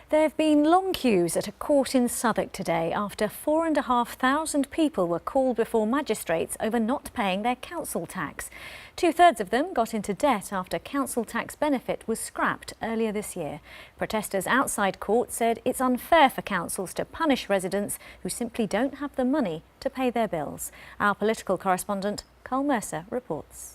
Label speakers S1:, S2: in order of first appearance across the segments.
S1: There have been long queues at a court in Southwark today after 4,500 people were called before magistrates over not paying their council tax. Two-thirds of them got into debt after council tax benefit was scrapped earlier this year. Protesters outside court said it's unfair for councils to punish residents who simply don't have the money to pay their bills. Our political correspondent, Carl Mercer, reports.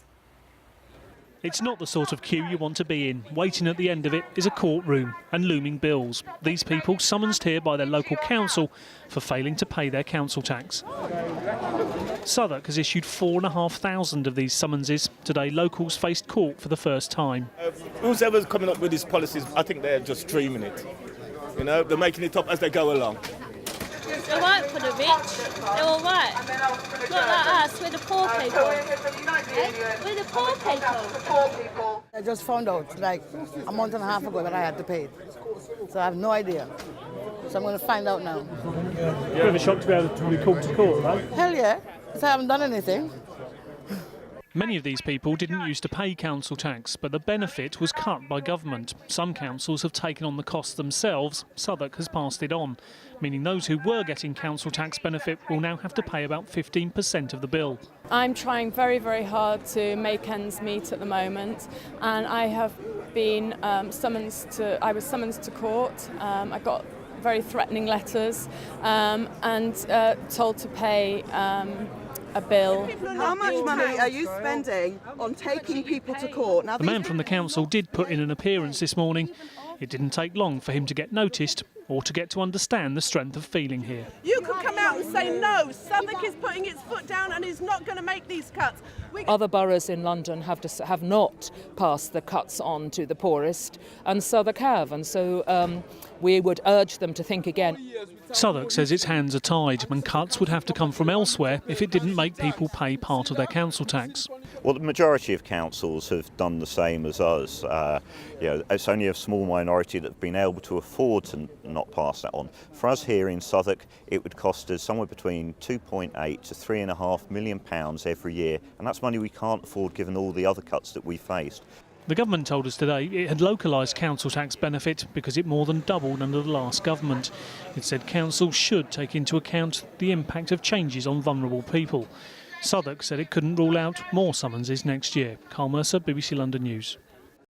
S2: It's not the sort of queue you want to be in. Waiting at the end of it is a courtroom and looming bills. These people summoned here by their local council for failing to pay their council tax. Southwark has issued 4,500 of these summonses. Today, locals faced court for the first time.
S3: Whoever's coming up with these policies, I think they're just dreaming it. You know, they're making it up as they go along.
S4: They work for the rich, they're all right. Not like us, we're the poor people. We're the poor people.
S5: I just found out like a month and a half ago that I had to pay it. So I have no idea. So I'm going to find out now.
S2: You're a shock to be able to be called to court, though.
S5: Hell yeah, because I haven't done anything.
S2: Many of these people didn't used to pay council tax, but the benefit was cut by government. Some councils have taken on the cost themselves. Southwark has passed it on, meaning those who were getting council tax benefit will now have to pay about 15% of the bill.
S6: I'm trying very, very hard to make ends meet at the moment, and I have been summoned to court. I got very threatening letters and told to pay a bill.
S7: How much money are you spending on taking people to court? Now,
S2: the man from the council did put in an appearance this morning. It didn't take long for him to get noticed or to get to understand the strength of feeling here.
S8: You could come out and say no, Southwark is putting its foot down and is not going to make these cuts.
S9: Other boroughs in London have not passed the cuts on to the poorest, and Southwark have, and so we would urge them to think again.
S2: Southwark says its hands are tied and cuts would have to come from elsewhere if it didn't make people pay part of their council tax.
S10: Well, the majority of councils have done the same as us. It's only a small minority that have been able to afford to not pass that on. For us here in Southwark, it would cost us somewhere between £2.8 to £3.5 million every year, and that's money we can't afford given all the other cuts that we faced.
S2: The government told us today it had localised council tax benefit because it more than doubled under the last government. It said councils should take into account the impact of changes on vulnerable people. Southwark said it couldn't rule out more summonses next year. Carl Mercer, BBC London News.